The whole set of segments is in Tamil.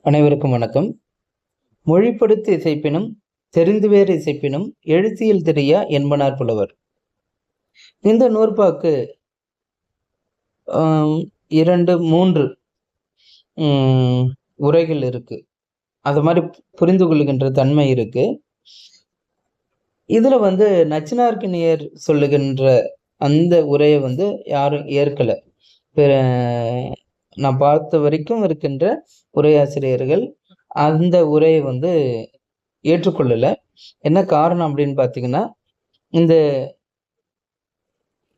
அனைவருக்கும் வணக்கம். மொழிப்படுத்து இசைப்பினும் தெரிந்துவேறு இசைப்பினும் எழுத்தியல் தெரியா என்பனார் புலவர். இந்த நூற்பாக்கு 2-3 உரைகள் இருக்கு. அது மாதிரி புரிந்து கொள்ளுகின்ற தன்மை இருக்கு. இதுல நச்சினார்க்கினியர் சொல்லுகின்ற அந்த உரையை யாரும் ஏற்கல. நான் பார்த்த வரைக்கும் இருக்கின்ற உரையாசிரியர்கள் அந்த உரையை ஏற்றுக்கொள்ளல. என்ன காரணம் அப்படின்னு பார்த்தீங்கன்னா, இந்த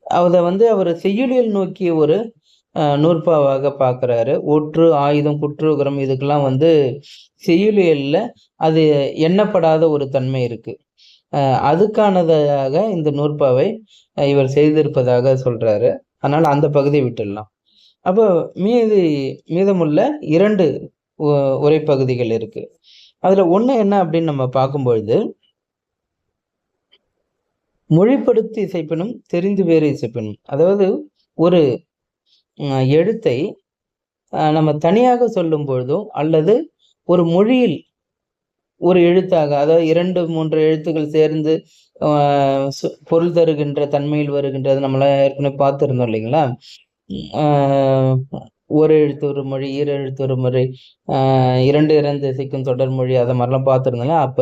அதை அவர் செய்யுளியல் நோக்கிய ஒரு நூற்பாவாக பார்க்குறாரு. ஒற்று, ஆயுதம், குற்றுகரம் இதுக்கெல்லாம் செய்யுளியல்ல அது எண்ணப்படாத ஒரு தன்மை இருக்கு. அதுக்கானதாக இந்த நூற்பாவை இவர் செய்திருப்பதாக சொல்றாரு. அதனால அந்த பகுதியை விட்டுடலாம். அப்போ மீதமுள்ள 2 உரைப்பகுதிகள் இருக்கு. அதுல ஒண்ணு என்ன அப்படின்னு நம்ம பார்க்கும்பொழுது, மொழிப்படுத்தி இசைப்பினும் தெரிந்து வேறு இசைப்பினும், அதாவது ஒரு எழுத்தை நம்ம தனியாக சொல்லும் பொழுதோ அல்லது ஒரு மொழியில் ஒரு எழுத்தாக, அதாவது 2-3 எழுத்துக்கள் சேர்ந்து பொருள் தருகின்ற தன்மையில் வருகின்றது. நம்மளாம் ஏற்கனவே பார்த்துருந்தோம் இல்லைங்களா? ஒரு எழுத்து ஒரு மொழி, 2 எழுத்து ஒரு மொழி, 2 இசைக்கும் தொடர் மொழி, அதை மாதிரிலாம் பார்த்துருந்தாங்க. அப்ப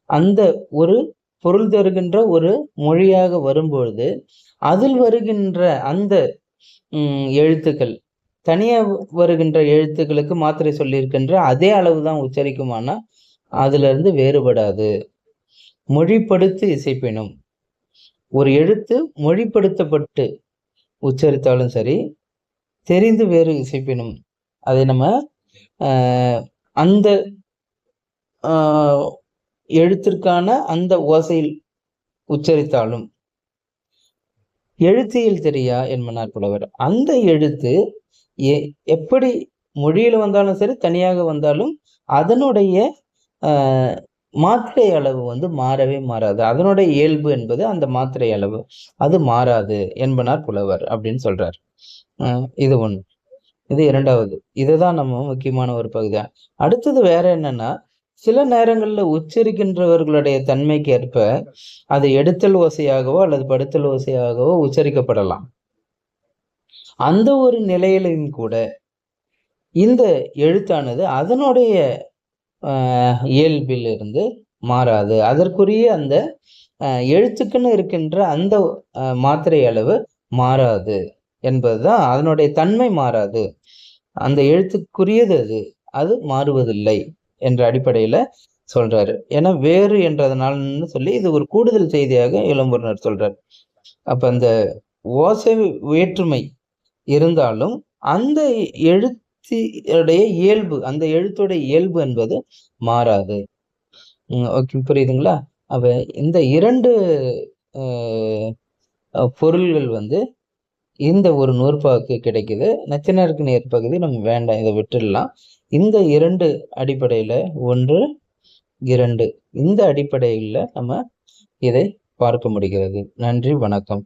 அந்த ஒரு பொருள் தருகின்ற ஒரு மொழியாக வரும்பொழுது அதில் வருகின்ற அந்த எழுத்துக்கள் தனியா வருகின்ற எழுத்துக்களுக்கு மாத்திரை சொல்லியிருக்கின்ற அதே அளவுதான் உச்சரிக்குமானா அதுல இருந்து வேறுபடாது. மொழிப்படுத்து இசைப்பினும், ஒரு எழுத்து மொழிப்படுத்தப்பட்டு உச்சரித்தாலும் சரி, தெரிந்து வேறு இசைப்பினும், அதை நம்ம அந்த எழுத்திற்கான அந்த ஓசையில் உச்சரித்தாலும் எழுத்தியல் தெரியா என்பனார் புலவர். அந்த எழுத்து எப்படி மொழியில வந்தாலும் சரி, தனியாக வந்தாலும் அதனுடைய மாத்திரை அளவு மாறவே மாறாது. அதனுடைய இயல்பு என்பது அந்த மாத்திரை அளவு, அது மாறாது என்பனார் புலவர் அப்படின்னு சொல்றார். இது ஒண்ணு. இது 2வது. இதுதான் நம்ம முக்கியமான ஒரு பகுதி. அடுத்தது வேற என்னன்னா, சில நேரங்கள்ல உச்சரிக்கின்றவர்களுடைய தன்மைக்கு ஏற்ப அது எடுத்தல் ஓசையாகவோ அல்லது படுத்தல் ஓசையாகவோ உச்சரிக்கப்படலாம். அந்த ஒரு நிலையிலும் கூட இந்த எழுத்தானது அதனுடைய இயல்பில் இருந்து மாறாது. அதற்குரிய அந்த எழுத்துக்குன்னு இருக்கின்ற அந்த மாத்திரை அளவு மாறாது என்பதுதான், அதனுடைய தன்மை மாறாது. அந்த எழுத்துக்குரியது அது மாறுவதில்லை என்ற அடிப்படையில சொல்றாரு. ஏன்னா வேறு என்றதனால்னு சொல்லி இது ஒரு கூடுதல் செய்தியாக இளம்பூரணர் சொல்றாரு. அப்ப அந்த ஓசை வேற்றுமை இருந்தாலும் அந்த எழுத்துடைய இயல்பு, அந்த எழுத்துடைய இயல்பு என்பது மாறாது. ஓகே, புரியுதுங்களா? அப்ப இந்த 2 பொருள்கள் இந்த ஒரு நூற்பாக்கு கிடைக்குது. நச்சினார்க்கினியர் பகுதி நம்ம வேண்டாம், இதை விட்டுடலாம். இந்த 2 அடிப்படையில 1, 2 இந்த அடிப்படையில் நம்ம இதை பார்க்க முடிகிறது. நன்றி, வணக்கம்.